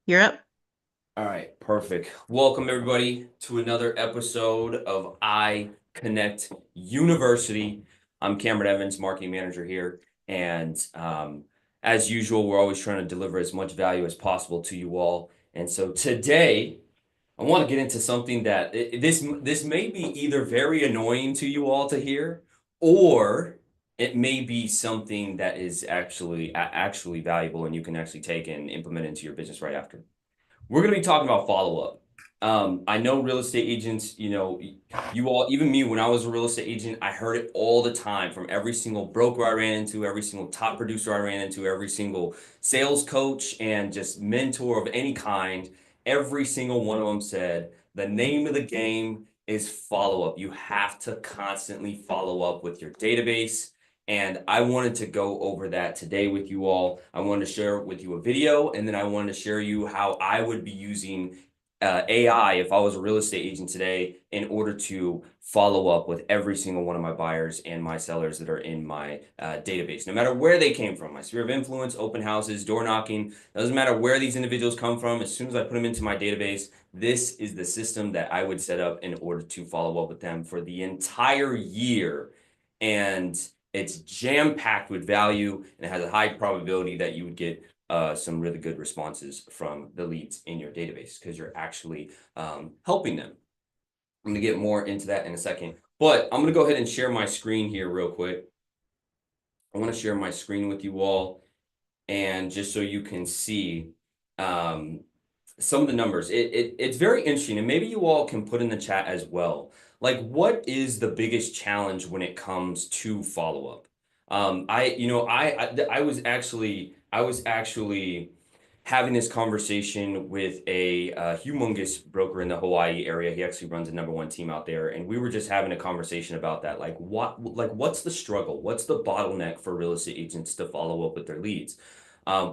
You're up. All right, perfect. Welcome everybody to another episode of iConnect University. I'm Cameron Evans, marketing manager here, and as usual, we're always trying to deliver as much value as possible to you all. And so today, I want to get into something that this may be either very annoying to you all to hear, or it may be something that is actually valuable and you can actually take and implement into your business right after. We're going to be talking about follow-up. I know real estate agents, you all, even me, when I was a real estate agent, I heard it all the time from every single broker I ran into, every single top producer I ran into, every single sales coach and just mentor of any kind. Every single one of them said the name of the game is follow-up. You have to constantly follow up with your database. And I wanted to go over that today with you all. I wanted to share with you a video, and then I wanted to share you how I would be using AI if I was a real estate agent today in order to follow up with every single one of my buyers and my sellers that are in my database, no matter where they came from, my sphere of influence, open houses, door knocking, doesn't matter where these individuals come from. As soon as I put them into my database, this is the system that I would set up in order to follow up with them for the entire year. And it's jam-packed with value, and it has a high probability that you would get some really good responses from the leads in your database because you're actually helping them. I'm going to get more into that in a second, but I'm going to go ahead and share my screen here real quick. I want to share my screen with you all, and just so you can see um, some of the numbers. It's very interesting, and maybe you all can put in the chat as well. Like, what is the biggest challenge when it comes to follow-up? I was actually having this conversation with a humongous broker in the Hawaii area. He actually runs a number one team out there, and we were just having a conversation about that. What's the struggle? What's the bottleneck for real estate agents to follow up with their leads?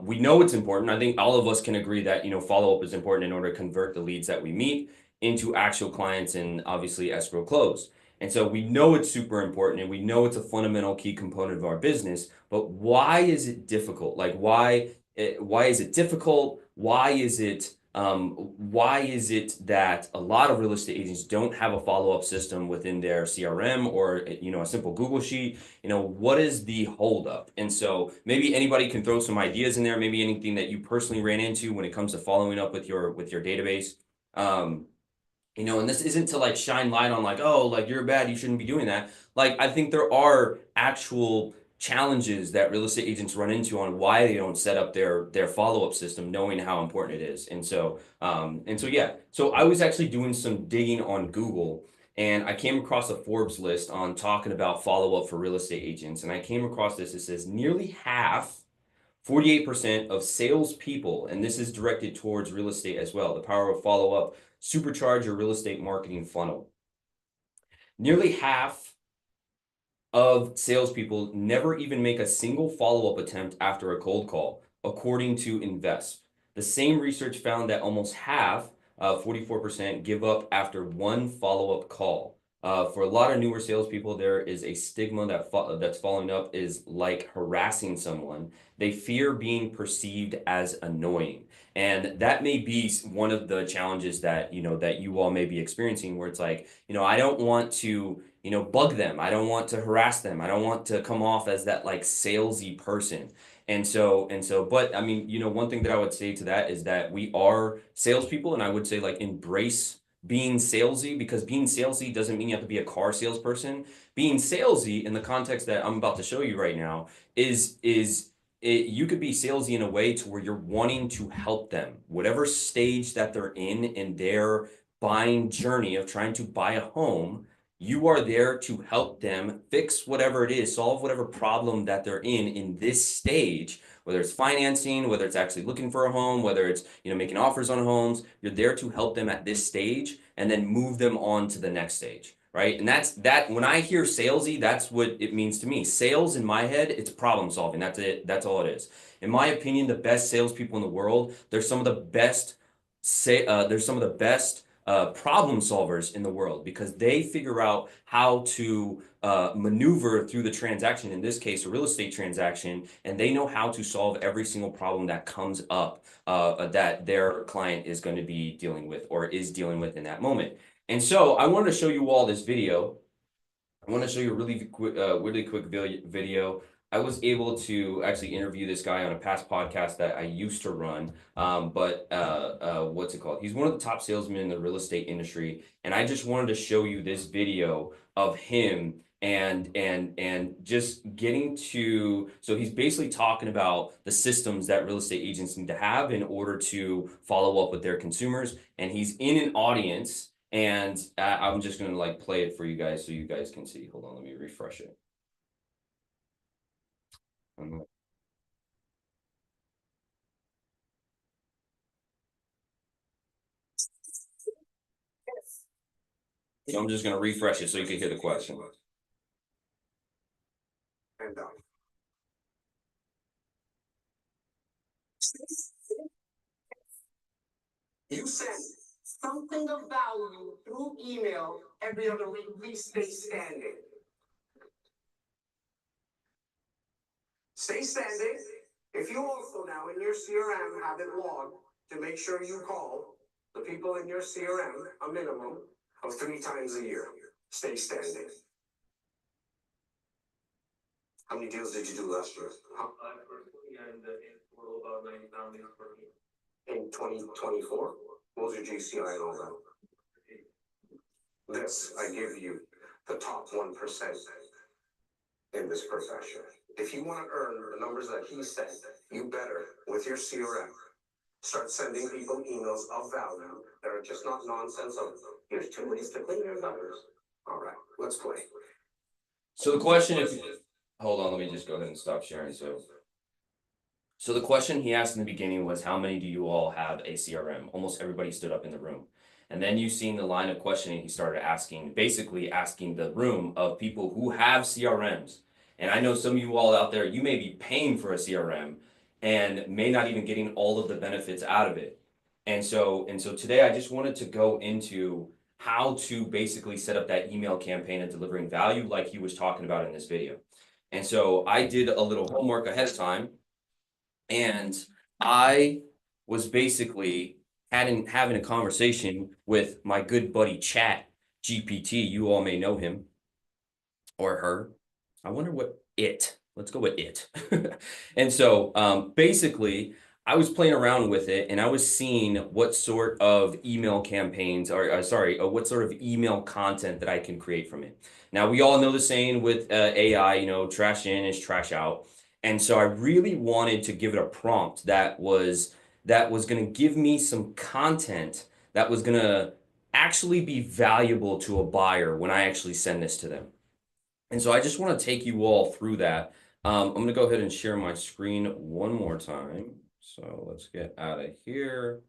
We know it's important. I think all of us can agree that, follow up is important in order to convert the leads that we meet into actual clients and obviously escrow close. And so we know it's super important and we know it's a fundamental key component of our business, but why is it difficult? Why is it difficult? Why is it that a lot of real estate agents don't have a follow-up system within their CRM or, a simple Google sheet? What is the holdup? And so maybe anybody can throw some ideas in there, maybe anything that you personally ran into when it comes to following up with your database. Um, and this isn't to like shine light on like, oh, like you're bad, you shouldn't be doing that. Like, I think there are actual challenges that real estate agents run into on why they don't set up their follow-up system, knowing how important it is. And so yeah. So I was actually doing some digging on Google, and I came across a Forbes list on talking about follow-up for real estate agents. And I came across this. It says nearly half, 48% of salespeople, and this is directed towards real estate as well, the power of follow-up, supercharge your real estate marketing funnel. Nearly half of salespeople never even make a single follow-up attempt after a cold call, according to Invest. The same research found that almost half, 44%, give up after one follow-up call. For a lot of newer salespeople, there is a stigma that's following up is like harassing someone. They fear being perceived as annoying. And that may be one of the challenges that, that you all may be experiencing, where it's like, I don't want to bug them. I don't want to harass them. I don't want to come off as that like salesy person. But I mean, one thing that I would say to that is that we are salespeople, and I would say like embrace being salesy, because being salesy doesn't mean you have to be a car salesperson. Being salesy in the context that I'm about to show you right now you could be salesy in a way to where you're wanting to help them, whatever stage that they're in their buying journey of trying to buy a home. You are there to help them fix whatever it is, solve whatever problem that they're in this stage, whether it's financing, whether it's actually looking for a home, whether it's, making offers on homes. You're there to help them at this stage and then move them on to the next stage, right? And that's that. When I hear salesy, that's what it means to me. Sales in my head, it's problem solving. That's it. That's all it is. In my opinion, the best salespeople in the world, they're some of the best they're some of the best problem solvers in the world, because they figure out how to maneuver through the transaction, in this case, a real estate transaction, and they know how to solve every single problem that comes up that their client is going to be dealing with or is dealing with in that moment. And so I wanted to show you all this video. I want to show you a really quick video. I was able to actually interview this guy on a past podcast that I used to run. What's it called? He's one of the top salesmen in the real estate industry, and I just wanted to show you this video of him and just getting to. So he's basically talking about the systems that real estate agents need to have in order to follow up with their consumers, and he's in an audience. And I'm just gonna like play it for you guys so you guys can see. Hold on, let me refresh it. I'm just gonna refresh it so you can hear the question. And you send something of value through email every other week. Please stay standing. Stay standing. If you also now in your CRM have it logged to make sure you call the people in your CRM a minimum of 3 times a year. Stay standing. How many deals did you do last year? And in total about 90,000 per year. In 2024? What was your GCI and all that? This, I give you the top 1% in this profession. If you want to earn the numbers that he said, you better, with your CRM, start sending people emails of value that are just not nonsense of, here's 2 ways to clean your gutters. All right, let's play. So the question is, hold on, let me just go ahead and stop sharing. So the question he asked in the beginning was, how many do you all have a CRM? Almost everybody stood up in the room. And then you've seen the line of questioning he started asking, basically asking the room of people who have CRMs. And I know some of you all out there, you may be paying for a CRM and may not even getting all of the benefits out of it. And so today I just wanted to go into how to basically set up that email campaign and delivering value like he was talking about in this video. And so I did a little homework ahead of time, and I was basically having a conversation with my good buddy Chat GPT. You all may know him or her. I wonder what it. Let's go with it. And so basically, I was playing around with it, and I was seeing what sort of email campaigns, or what sort of email content that I can create from it. Now, we all know the saying with AI, you know, trash in is trash out. And so I really wanted to give it a prompt that was going to give me some content that was going to actually be valuable to a buyer when I actually send this to them. And so I just want to take you all through that. I'm going to go ahead and share my screen one more time. So let's get out of here.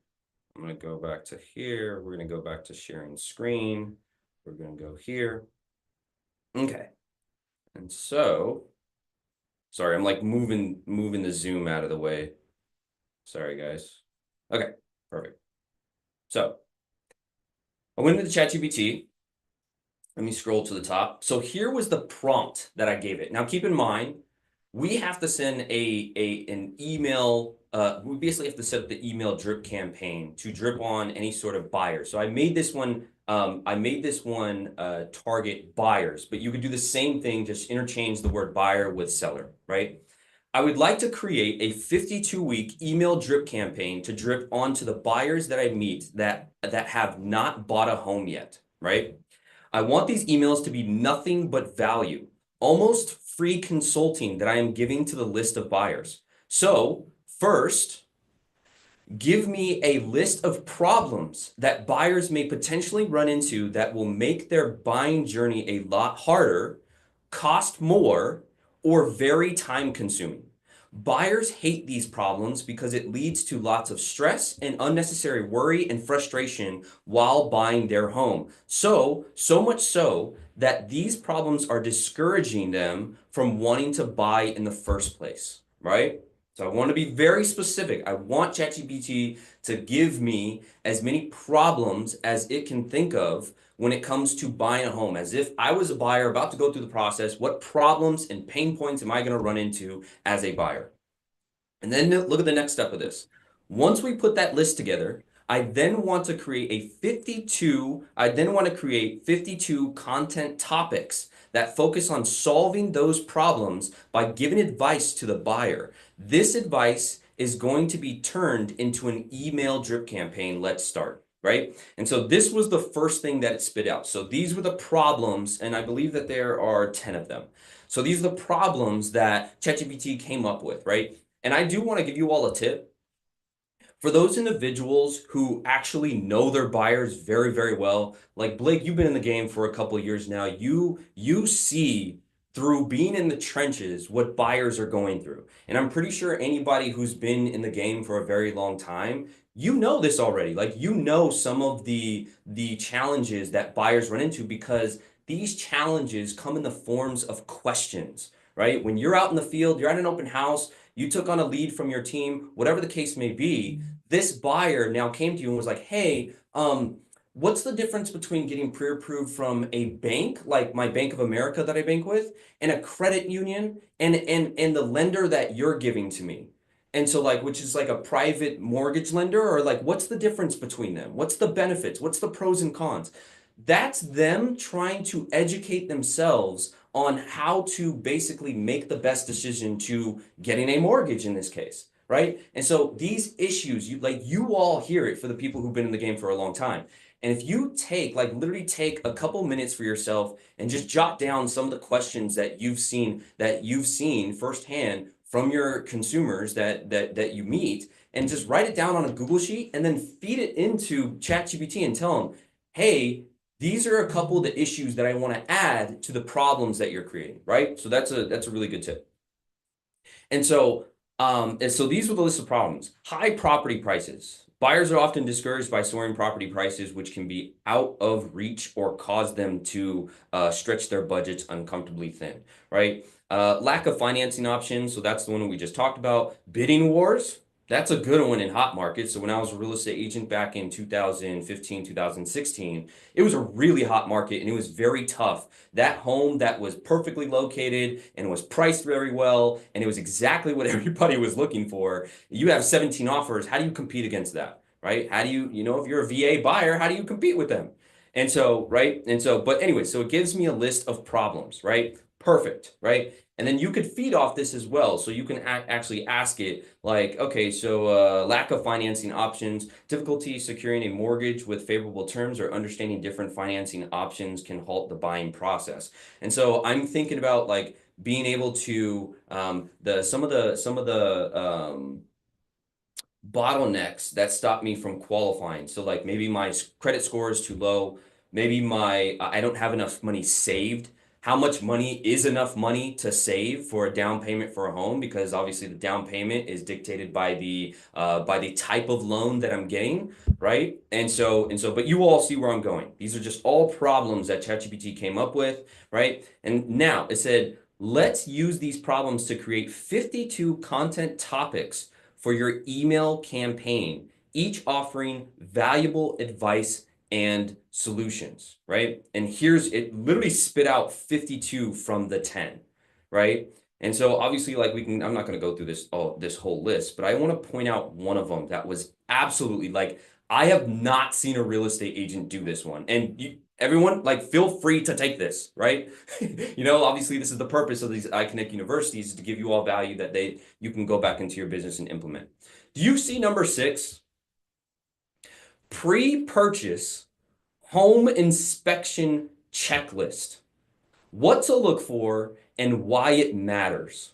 I'm going to go back to here. We're going to go back to sharing screen. We're going to go here. Okay. And so, sorry, I'm like moving the zoom out of the way. Sorry, guys. Okay, perfect. So I went into the ChatGPT. Let me scroll to the top. So here was the prompt that I gave it. Now, keep in mind, we have to send an email. We basically have to set up the email drip campaign to drip on any sort of buyer. So I made this one. Target buyers, but you could do the same thing. Just interchange the word buyer with seller, right? I would like to create a 52-week email drip campaign to drip onto the buyers that I meet that have not bought a home yet, right? I want these emails to be nothing but value, almost free consulting that I am giving to the list of buyers. So first, give me a list of problems that buyers may potentially run into that will make their buying journey a lot harder, cost more, or very time consuming. Buyers hate these problems because it leads to lots of stress and unnecessary worry and frustration while buying their home. So much so that these problems are discouraging them from wanting to buy in the first place, right? So I want to be very specific. I want ChatGPT to give me as many problems as it can think of when it comes to buying a home. As if I was a buyer about to go through the process, what problems and pain points am I going to run into as a buyer? And then look at the next step of this. Once we put that list together, I then want to create 52 content topics that focus on solving those problems by giving advice to the buyer. This advice is going to be turned into an email drip campaign. Let's start, right? And so this was the first thing that it spit out. So these were the problems, and I believe that there are 10 of them. So these are the problems that ChatGPT came up with, right? And I do want to give you all a tip. For those individuals who actually know their buyers very, very well, like Blake, you've been in the game for a couple of years now. You see through being in the trenches what buyers are going through. And I'm pretty sure anybody who's been in the game for a very long time, you know this already. Like you know some of the challenges that buyers run into because these challenges come in the forms of questions, right? When you're out in the field, you're at an open house, you took on a lead from your team, whatever the case may be, this buyer now came to you and was like, hey, what's the difference between getting pre-approved from a bank, like my Bank of America that I bank with, and a credit union and the lender that you're giving to me? And so like, which is like a private mortgage lender, or like, what's the difference between them? What's the benefits? What's the pros and cons? That's them trying to educate themselves on how to basically make the best decision to getting a mortgage in this case, right? And so these issues, you all hear it for the people who've been in the game for a long time. And if you take like literally take a couple minutes for yourself and just jot down some of the questions that you've seen firsthand from your consumers that you meet, and just write it down on a Google sheet and then feed it into ChatGPT and tell them, hey, these are a couple of the issues that I want to add to the problems that you're creating, right? So that's a really good tip. And so these were the list of problems. High property prices. Buyers are often discouraged by soaring property prices, which can be out of reach or cause them to stretch their budgets uncomfortably thin, right? Lack of financing options. So that's the one we just talked about. Bidding wars. That's a good one in hot markets. So when I was a real estate agent back in 2015, 2016, it was a really hot market and it was very tough. That home that was perfectly located and was priced very well and it was exactly what everybody was looking for. You have 17 offers. How do you compete against that? Right? How do if you're a VA buyer, how do you compete with them? And so, right? And so, but anyway, so it gives me a list of problems, right? Perfect, right? And then you could feed off this as well. So you can actually ask it like, okay, so lack of financing options, difficulty securing a mortgage with favorable terms, or understanding different financing options can halt the buying process. And so I'm thinking about like being able to some of the bottlenecks that stop me from qualifying. So like maybe my credit score is too low. Maybe I don't have enough money saved. How much money is enough money to save for a down payment for a home? Because obviously the down payment is dictated by the type of loan that I'm getting, right? But you all see where I'm going. These are just all problems that ChatGPT came up with, right? And now it said, let's use these problems to create 52 content topics for your email campaign, each offering valuable advice and solutions, right? And it literally spit out 52 from the 10, right? And so obviously like I'm not going to go through this whole list, but I want to point out one of them that was absolutely like, I have not seen a real estate agent do this one. And everyone like feel free to take this, right? Obviously this is the purpose of these iCONNCT universities, is to give you all value that you can go back into your business and implement. Do you see number 6? Pre-purchase home inspection checklist. What to look for and why it matters.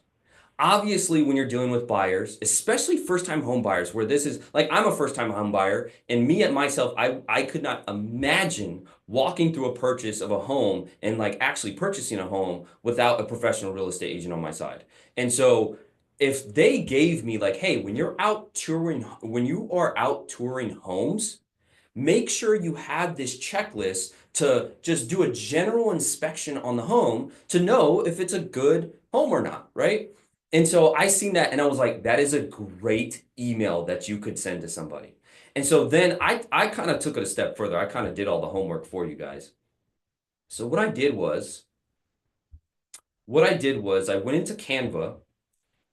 Obviously, when you're dealing with buyers, especially first-time home buyers, where this is like I'm a first-time home buyer, and me and myself, I could not imagine walking through a purchase of a home and like actually purchasing a home without a professional real estate agent on my side. And so if they gave me like, hey, when you are out touring homes, make sure you have this checklist to just do a general inspection on the home to know if it's a good home or not, right? And so I seen that and I was like, that is a great email that you could send to somebody. And so then I kind of took it a step further. I kind of did all the homework for you guys. So what I did was I went into Canva.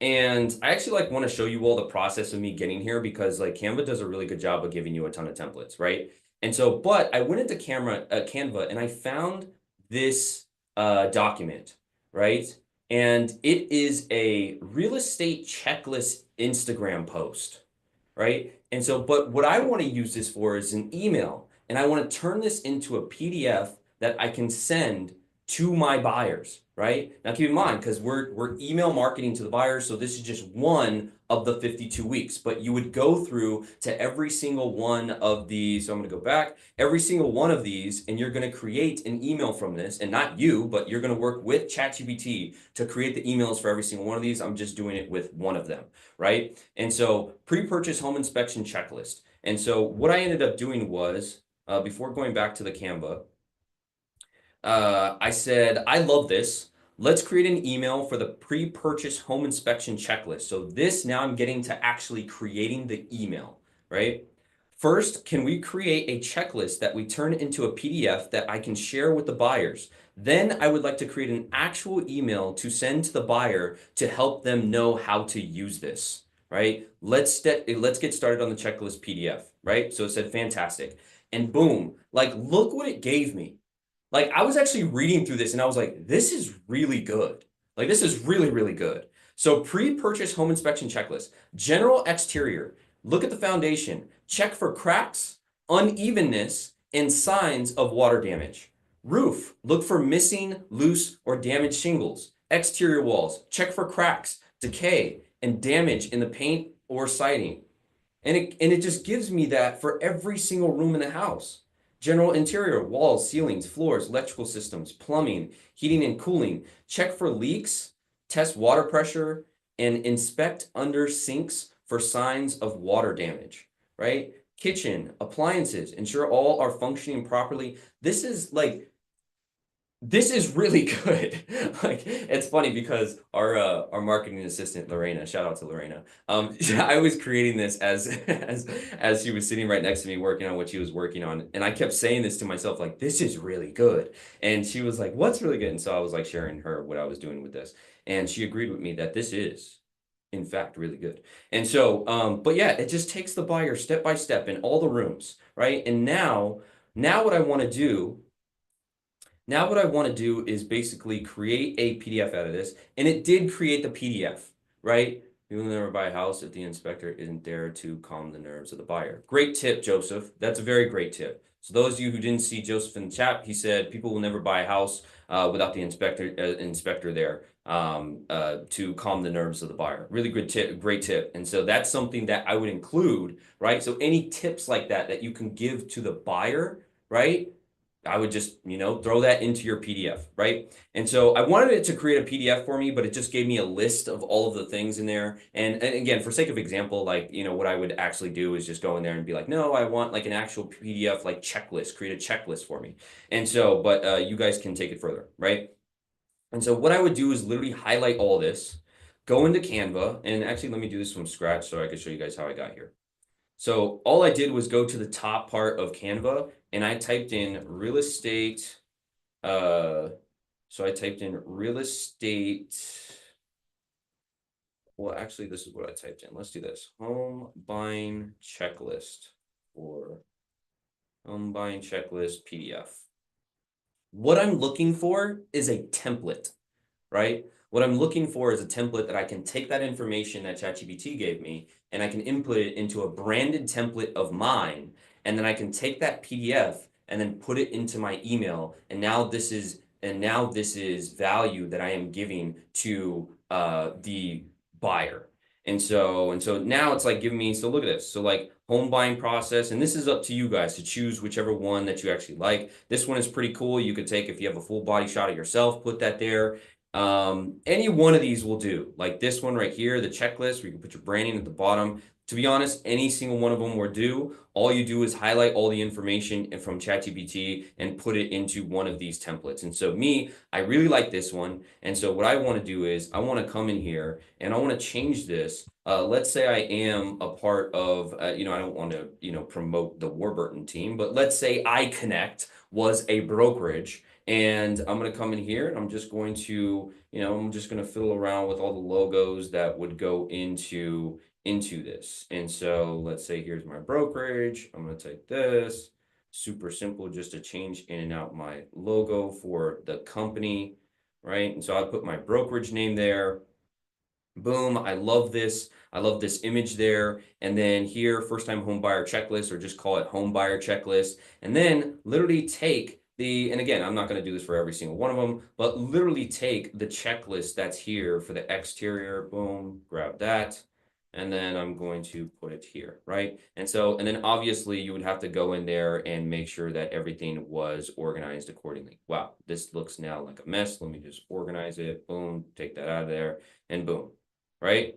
And I actually like want to show you all the process of me getting here because like Canva does a really good job of giving you a ton of templates, right? And so, but I went into Canva and I found this document, right? And it is a real estate checklist Instagram post, right? And so, but what I want to use this for is an email, and I want to turn this into a PDF that I can send to my buyers, right? Now, keep in mind, because we're email marketing to the buyers, so this is just one of the 52 weeks, but you would go through to every single one of these. So I'm going to go back, every single one of these, and you're going to create an email from this, and not you, but you're going to work with ChatGPT to create the emails for every single one of these. I'm just doing it with one of them, right? And so pre-purchase home inspection checklist. And so what I ended up doing was, before going back to the Canva, I said, I love this. Let's create an email for the pre-purchase home inspection checklist. So this now I'm getting to actually creating the email, right? First, can we create a checklist that we turn into a PDF that I can share with the buyers? Then I would like to create an actual email to send to the buyer to help them know how to use this, right? Let's get started on the checklist PDF, right? So it said fantastic. And boom, like look what it gave me. Like I was actually reading through this and I was like, this is really good. Like this is really, really good. So pre-purchase home inspection checklist, general exterior, look at the foundation, check for cracks, unevenness, and signs of water damage. Roof, look for missing, loose, or damaged shingles. Exterior walls, check for cracks, decay, and damage in the paint or siding. And it just gives me that for every single room in the house. General interior, walls, ceilings, floors, electrical systems, plumbing, heating and cooling. Check for leaks, test water pressure, and inspect under sinks for signs of water damage, right? Kitchen, appliances, ensure all are functioning properly. This is really good. Like it's funny because our marketing assistant Lorena, shout out to Lorena. I was creating this as she was sitting right next to me working on what she was working on, and I kept saying this to myself like this is really good. And she was like, "What's really good?" And so I was like sharing her what I was doing with this, and she agreed with me that this is in fact really good. And so but yeah, it just takes the buyer step by step in all the rooms, right? And now what I want to do now what I want to do is basically create a PDF out of this, and it did create the PDF, right? You will never buy a house if the inspector isn't there to calm the nerves of the buyer. Great tip, Joseph. That's a very great tip. So those of you who didn't see Joseph in the chat, he said people will never buy a house without the inspector there to calm the nerves of the buyer. Really good tip, great tip. And so that's something that I would include, right? So any tips like that that you can give to the buyer, right? I would just, throw that into your PDF, right? And so I wanted it to create a PDF for me, but it just gave me a list of all of the things in there. And again, for sake of example, like, what I would actually do is just go in there and be like, no, I want like an actual PDF, like checklist, create a checklist for me. And so, but you guys can take it further, right? And so what I would do is literally highlight all this, go into Canva, and actually let me do this from scratch so I can show you guys how I got here. So all I did was go to the top part of Canva and I typed in real estate. So I typed in real estate. Well, actually, this is what I typed in. Let's do this. Home buying checklist or home buying checklist PDF. What I'm looking for is a template, right? What I'm looking for is a template that I can take that information that ChatGPT gave me and I can input it into a branded template of mine. And then I can take that PDF and then put it into my email. And now this is value that I am giving to the buyer. And so now it's like giving me, so look at this. So like home buying process, and this is up to you guys to choose whichever one that you actually like. This one is pretty cool. You could take, if you have a full body shot of yourself, put that there. Any one of these will do. Like this one right here, the checklist, where you can put your branding at the bottom. To be honest, any single one of them will do. All you do is highlight all the information from ChatGPT and put it into one of these templates. And so me, I really like this one. And so what I want to do is I want to come in here and I want to change this. Let's say I am a part of, I don't want to, promote the Warburton team, but let's say iCONNCT was a brokerage. And I'm going to come in here and I'm just going to, I'm just going to fiddle around with all the logos that would go into this. And so let's say here's my brokerage. I'm going to take this. Super simple, just to change in and out my logo for the company, right? And so I put my brokerage name there. Boom, I love this. I love this image there. And then here, first time home buyer checklist, or just call it home buyer checklist. And then literally take and again, I'm not going to do this for every single one of them, but literally take the checklist that's here for the exterior. Boom, grab that. And then I'm going to put it here, right? And then obviously you would have to go in there and make sure that everything was organized accordingly. Wow, this looks now like a mess. Let me just organize it. Boom, take that out of there, and boom, right?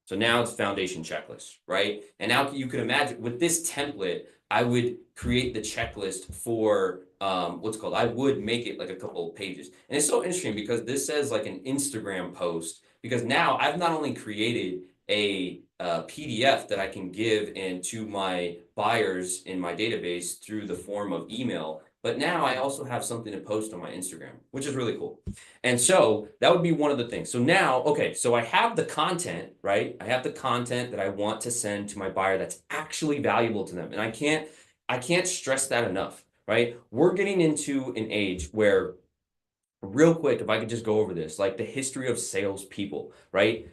So now it's foundation checklist, right? And now you can imagine with this template, I would create the checklist for I would make it like a couple of pages. And it's so interesting because this says like an Instagram post, because now I've not only created a PDF that I can give into my buyers in my database through the form of email, but now I also have something to post on my Instagram, which is really cool. And so that would be one of the things. So now, okay, so I have the content, right? I have the content that I want to send to my buyer that's actually valuable to them. And I can't stress that enough, right? We're getting into an age where, real quick, if I could just go over this, like the history of salespeople, right?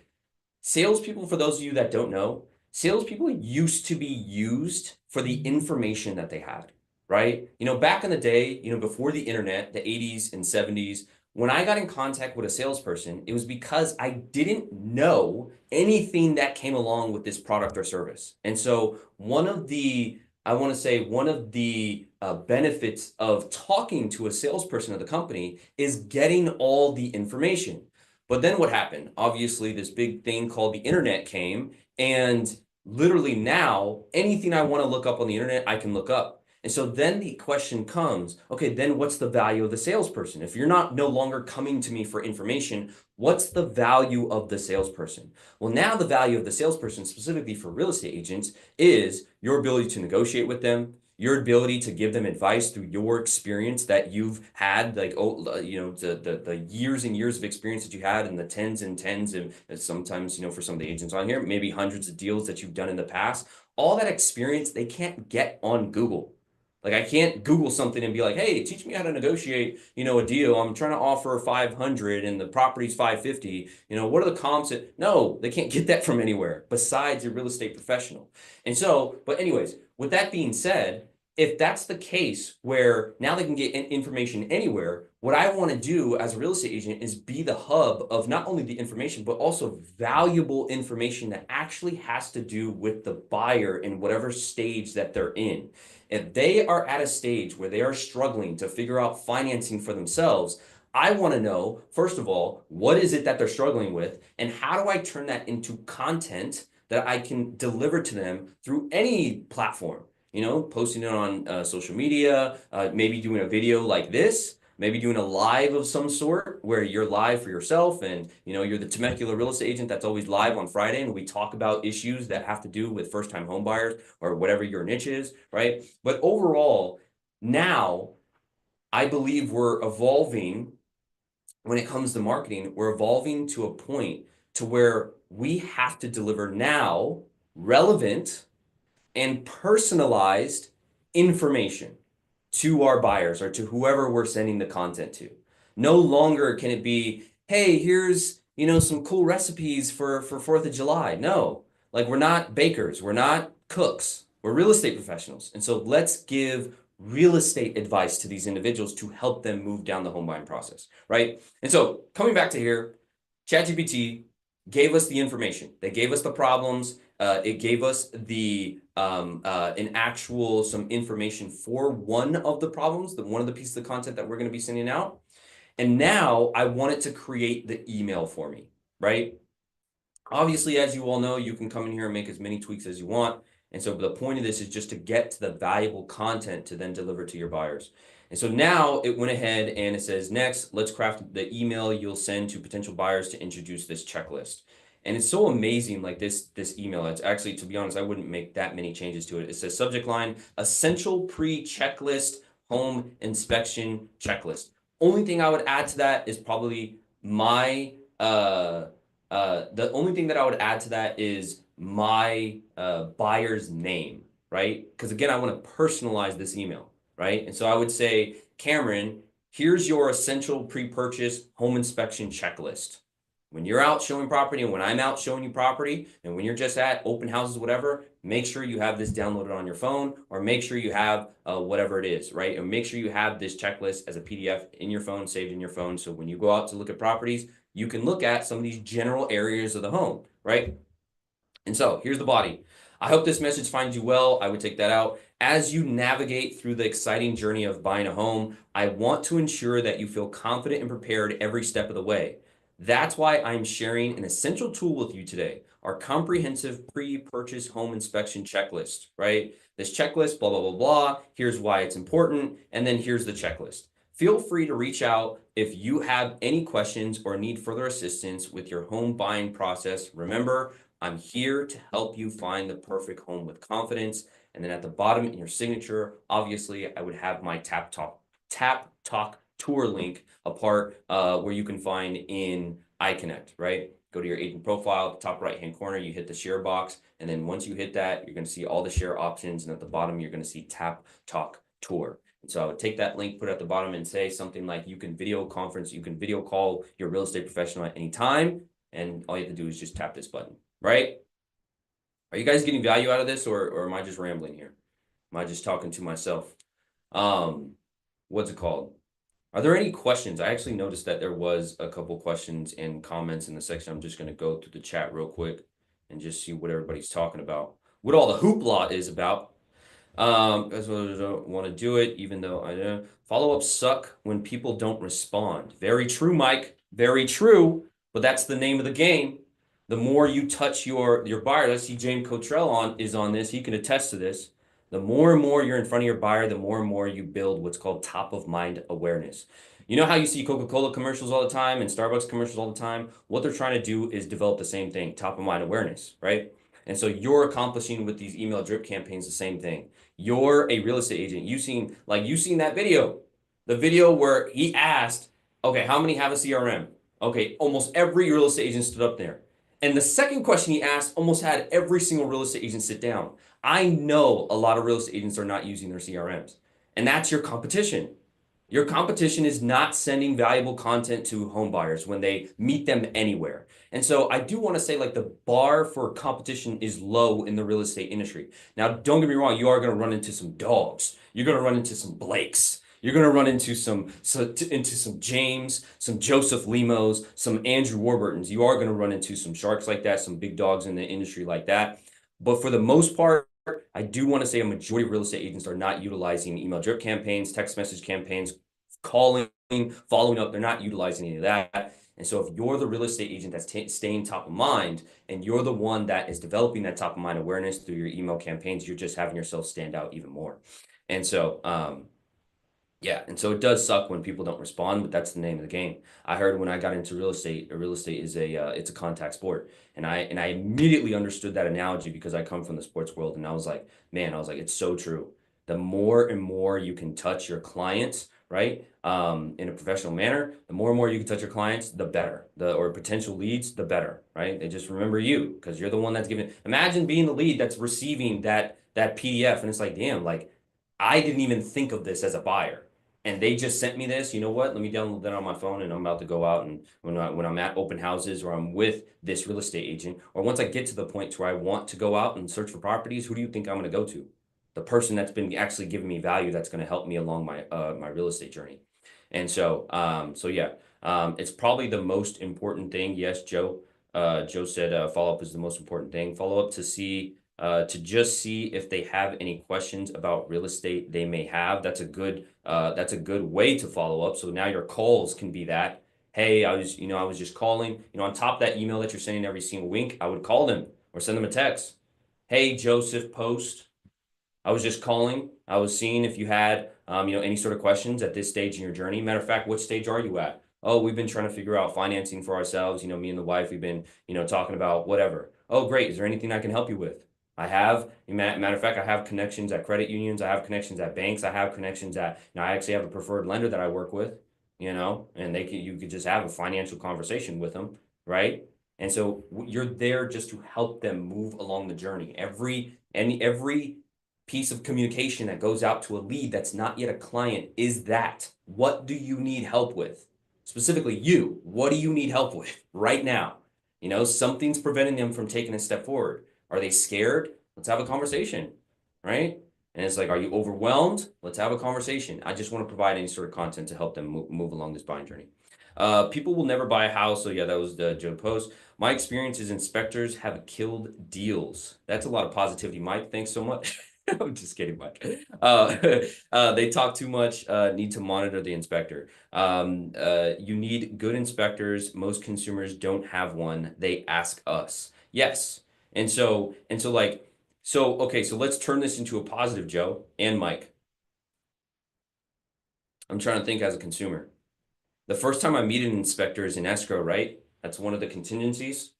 Salespeople, for those of you that don't know, salespeople used to be used for the information that they had, right? Back in the day, before the internet, the 80s and 70s, when I got in contact with a salesperson, it was because I didn't know anything that came along with this product or service. And so I want to say one of the benefits of talking to a salesperson of the company is getting all the information. But then what happened? Obviously, this big thing called the internet came, and literally now anything I want to look up on the internet, I can look up. And so then the question comes, okay, then what's the value of the salesperson? If you're no longer coming to me for information, what's the value of the salesperson? Well, now the value of the salesperson, specifically for real estate agents, is your ability to negotiate with them, your ability to give them advice through your experience that you've had, like, the years and years of experience that you had, and the tens and tens, and sometimes, for some of the agents on here, maybe hundreds of deals that you've done in the past. All that experience, they can't get on Google. Like, I can't Google something and be like, hey, teach me how to negotiate, a deal. I'm trying to offer 500 and the property's 550. What are the comps? No, they can't get that from anywhere besides a real estate professional. And so, but anyways, with that being said, if that's the case where now they can get information anywhere, what I want to do as a real estate agent is be the hub of not only the information, but also valuable information that actually has to do with the buyer in whatever stage that they're in. If they are at a stage where they are struggling to figure out financing for themselves, I want to know, first of all, what is it that they're struggling with, and how do I turn that into content that I can deliver to them through any platform? Posting it on social media, maybe doing a video like this, maybe doing a live of some sort where you're live for yourself, and you're the Temecula real estate agent that's always live on Friday, and we talk about issues that have to do with first-time home buyers or whatever your niche is, right? But overall, now I believe we're evolving when it comes to marketing. We're evolving to a point to where we have to deliver now relevant and personalized information to our buyers or to whoever we're sending the content to. No longer can it be, hey, here's, some cool recipes for 4th of July. No, like, we're not bakers, we're not cooks, we're real estate professionals. And so let's give real estate advice to these individuals to help them move down the home buying process, right? And so coming back to here, ChatGPT gave us the information. They gave us the problems. It gave us some information for one of the problems, one of the pieces of content that we're going to be sending out. And now I want it to create the email for me, right? Obviously, as you all know, you can come in here and make as many tweaks as you want. And so the point of this is just to get to the valuable content to then deliver to your buyers. And so now it went ahead and it says, next, let's craft the email you'll send to potential buyers to introduce this checklist. And it's so amazing, like this email. It's actually, to be honest, I wouldn't make that many changes to it. It says subject line, essential pre-checklist, home inspection checklist. Only thing I would add to that is probably my the only thing that I would add to that is my buyer's name, right? Because again, I want to personalize this email, right? And so I would say, Cameron, here's your essential pre-purchase home inspection checklist. When you're out showing property and when I'm out showing you property and when you're just at open houses, whatever, make sure you have this downloaded on your phone or make sure you have whatever it is, right? And make sure you have this checklist as a PDF in your phone, saved in your phone. So when you go out to look at properties, you can look at some of these general areas of the home, right? And so here's the body. I hope this message finds you well. I would take that out. As you navigate through the exciting journey of buying a home, I want to ensure that you feel confident and prepared every step of the way. That's why I'm sharing an essential tool with you today, our comprehensive pre-purchase home inspection checklist, right? This checklist, blah, blah, blah, blah. Here's why it's important. And then here's the checklist. Feel free to reach out if you have any questions or need further assistance with your home buying process. Remember, I'm here to help you find the perfect home with confidence. And then at the bottom in your signature, obviously, I would have my Tap Talk tour link, a part where you can find in iCONNCT, right? Go to your agent profile, top right-hand corner, you hit the share box. And then once you hit that, you're going to see all the share options. And at the bottom, you're going to see Tap Talk Tour. And so I would take that link, put it at the bottom and say something like you can video conference, you can video call your real estate professional at any time. And all you have to do is just tap this button, right? Are you guys getting value out of this or am I just rambling here? Am I just talking to myself? What's it called? Are there any questions? I actually noticed that there was a couple questions and comments in the section. I'm just going to go through the chat real quick and just see what everybody's talking about. What all the hoopla is about. That's what I don't want to do it, even though I know follow-ups suck when people don't respond. Very true, Mike. Very true. But that's the name of the game. The more you touch your buyer, let's see James Cottrell is on this. He can attest to this. The more and more you're in front of your buyer, the more and more you build what's called top of mind awareness. You know how you see Coca-Cola commercials all the time and Starbucks commercials all the time? What they're trying to do is develop the same thing, top of mind awareness, right? And so you're accomplishing with these email drip campaigns the same thing. You're a real estate agent. You've seen that video, the video where he asked, okay, how many have a CRM? Okay, almost every real estate agent stood up there. And the second question he asked almost had every single real estate agent sit down. I know a lot of real estate agents are not using their CRMs, and that's your competition. Your competition is not sending valuable content to home buyers when they meet them anywhere. And so I do want to say like the bar for competition is low in the real estate industry. Now, don't get me wrong, you are going to run into some dogs. You're going to run into some Blakes. You're going to run into some James, some Joseph Limos, some Andrew Warburtons. You are going to run into some sharks like that, some big dogs in the industry like that. But for the most part, I do want to say a majority of real estate agents are not utilizing email drip campaigns, text message campaigns, calling, following up. They're not utilizing any of that. And so if you're the real estate agent that's staying top of mind and you're the one that is developing that top of mind awareness through your email campaigns, you're just having yourself stand out even more. And so, yeah, and so it does suck when people don't respond, but that's the name of the game. I heard when I got into real estate is it's a contact sport, and I immediately understood that analogy because I come from the sports world, and I was like, man, it's so true. The more and more you can touch your clients, right, in a professional manner, the more and more you can touch your clients, the better. Or potential leads, the better, right? They just remember you because you're the one that's giving. Imagine being the lead that's receiving that PDF, and it's like, damn, like I didn't even think of this as a buyer and they just sent me this. You know what? Let me download that on my phone, and I'm about to go out and when I'm at open houses or I'm with this real estate agent, or once I get to the point where I want to go out and search for properties, who do you think I'm going to go to? The person that's been actually giving me value, that's going to help me along my real estate journey. And so, yeah, it's probably the most important thing. Yes, Joe. Joe said follow up is the most important thing. Follow up to just see if they have any questions about real estate they may have. That's a good way to follow up. So now your calls can be that. Hey, I was just calling, on top of that email that you're sending every single week, I would call them or send them a text. Hey, Joseph Post, I was just calling. I was seeing if you had, any sort of questions at this stage in your journey. Matter of fact, what stage are you at? Oh, we've been trying to figure out financing for ourselves. Me and the wife, we've been, talking about whatever. Oh, great. Is there anything I can help you with? I have, matter of fact, I have connections at credit unions. I have connections at banks. I have connections at, I actually have a preferred lender that I work with, and you could just have a financial conversation with them, right? And so you're there just to help them move along the journey. Every piece of communication that goes out to a lead that's not yet a client is that. What do you need help with? Specifically, you. What do you need help with right now? Something's preventing them from taking a step forward. Are they scared? Let's have a conversation, right? And it's like, are you overwhelmed? Let's have a conversation. I just want to provide any sort of content to help them move along this buying journey. People will never buy a house. So yeah, that was the Joe Post. My experience is inspectors have killed deals. That's a lot of positivity, Mike. Thanks so much. I'm just kidding, Mike. They talk too much. Need to monitor the inspector. You need good inspectors. Most consumers don't have one. They ask us. Yes. Okay, so let's turn this into a positive, Joe and Mike. I'm trying to think as a consumer. The first time I meet an inspector is in escrow, right? That's one of the contingencies.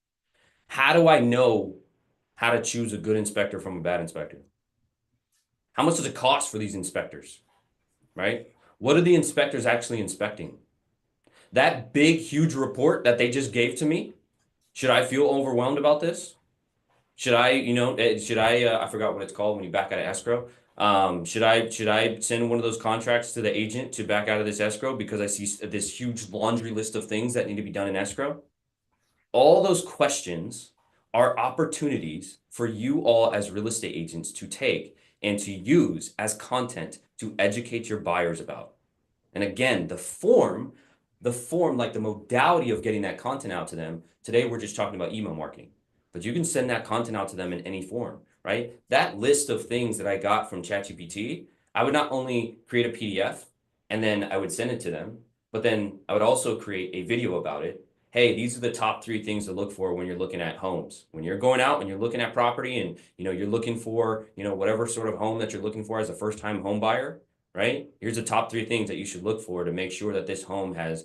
How do I know how to choose a good inspector from a bad inspector? How much does it cost for these inspectors, right? What are the inspectors actually inspecting? That big, huge report that they just gave to me, should I feel overwhelmed about this? Should I, I forgot what it's called when you back out of escrow. Should I send one of those contracts to the agent to back out of this escrow because I see this huge laundry list of things that need to be done in escrow? All those questions are opportunities for you all as real estate agents to take and to use as content to educate your buyers about. And again, the form, like the modality of getting that content out to them, today we're just talking about email marketing, but you can send that content out to them in any form, right? That list of things that I got from ChatGPT, I would not only create a PDF and then I would send it to them, but then I would also create a video about it. Hey, these are the top 3 things to look for when you're looking at homes. When you're going out, when you're looking at property and, you're looking for, whatever sort of home that you're looking for as a first-time home buyer, right? Here's the top 3 things that you should look for to make sure that this home is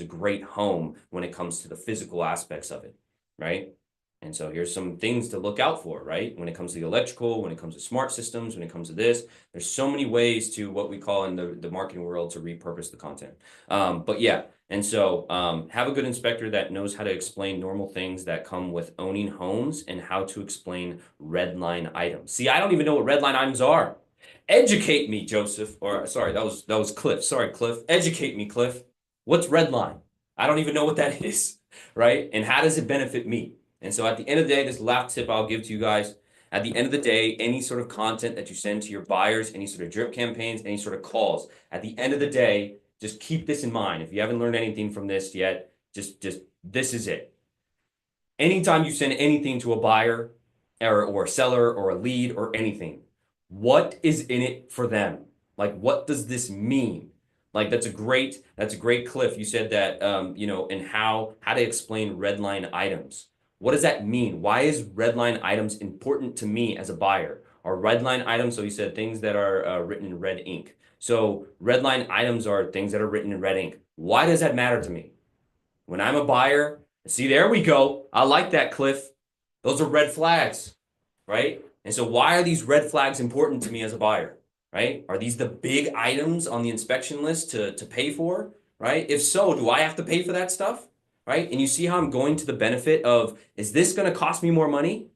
a great home when it comes to the physical aspects of it, right? And so here's some things to look out for, right? When it comes to the electrical, when it comes to smart systems, when it comes to this, there's so many ways to what we call in the marketing world to repurpose the content. But yeah, and so have a good inspector that knows how to explain normal things that come with owning homes and how to explain red line items. See, I don't even know what red line items are. Educate me, Joseph. Or sorry, that was Cliff. Sorry, Cliff. Educate me, Cliff. What's red line? I don't even know what that is, right? And how does it benefit me? And so at the end of the day, this last tip I'll give to you guys. At the end of the day, any sort of content that you send to your buyers, any sort of drip campaigns, any sort of calls, at the end of the day, just keep this in mind. If you haven't learned anything from this yet, just this is it. Anytime you send anything to a buyer or a seller or a lead or anything, what is in it for them? Like, what does this mean? Like, that's a great Cliff. You said that, and how to explain red line items. What does that mean? Why is red line items important to me as a buyer? Are red line items, so you said things that are written in red ink. So red line items are things that are written in red ink. Why does that matter to me? When I'm a buyer, see, there we go. I like that, Cliff. Those are red flags, right? And so why are these red flags important to me as a buyer, right? Are these the big items on the inspection list to pay for, right? If so, do I have to pay for that stuff, right? And you see how I'm going to the benefit of, is this going to cost me more money,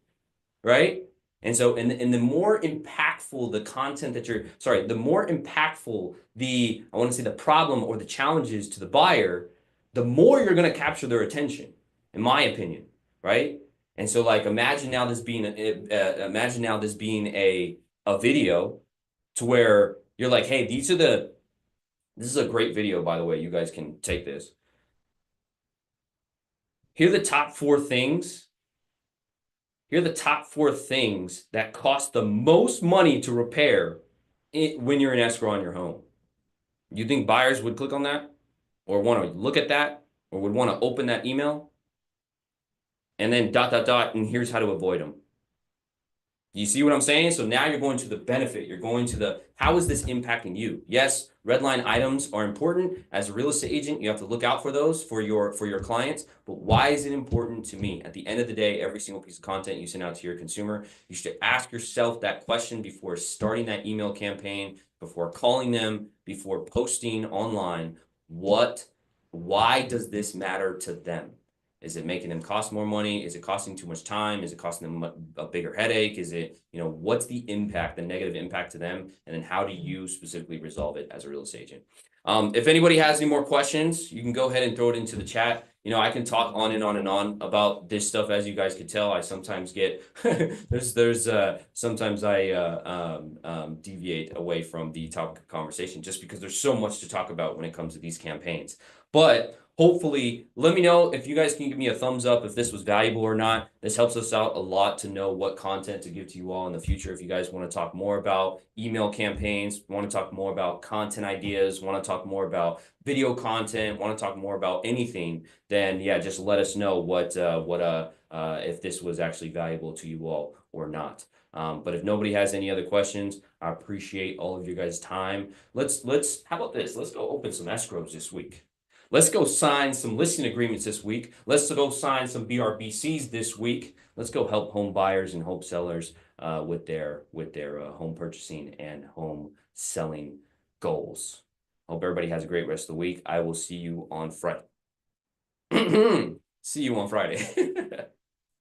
right? And so, and the more impactful the content that the more impactful I want to say the problem or the challenges to the buyer, the more you're going to capture their attention, in my opinion, right? And so, like, imagine now this being a video to where you're like, hey, this is a great video, by the way. You guys can take this. Here are the top 4 things. Here are the top 4 things that cost the most money to repair when you're in escrow on your home. You think buyers would click on that or want to look at that? or would want to open that email, and then and here's how to avoid them. You see what I'm saying? So now you're going to the benefit. You're going to the, how is this impacting you? Yes, red line items are important. As a real estate agent, you have to look out for those for your clients. But why is it important to me? At the end of the day, every single piece of content you send out to your consumer, you should ask yourself that question before starting that email campaign, before calling them, before posting online. Why does this matter to them? Is it making them cost more money? Is it costing too much time? Is it costing them a bigger headache? Is it, what's the impact, the negative impact to them? And then how do you specifically resolve it as a real estate agent? If anybody has any more questions, you can go ahead and throw it into the chat. I can talk on and on and on about this stuff. As you guys could tell, I sometimes get, sometimes I deviate away from the topic of conversation just because there's so much to talk about when it comes to these campaigns. But hopefully, let me know if you guys can give me a thumbs up if this was valuable or not. This helps us out a lot to know what content to give to you all in the future. If you guys want to talk more about email campaigns, want to talk more about content ideas, want to talk more about video content, want to talk more about anything, then yeah, just let us know if this was actually valuable to you all or not. But if nobody has any other questions, I appreciate all of your guys' time. How about this? Let's go open some escrows this week. Let's go sign some listing agreements this week. Let's go sign some BRBCs this week. Let's go help home buyers and home sellers with their home purchasing and home selling goals. Hope everybody has a great rest of the week. I will see you on Friday. See you on Friday.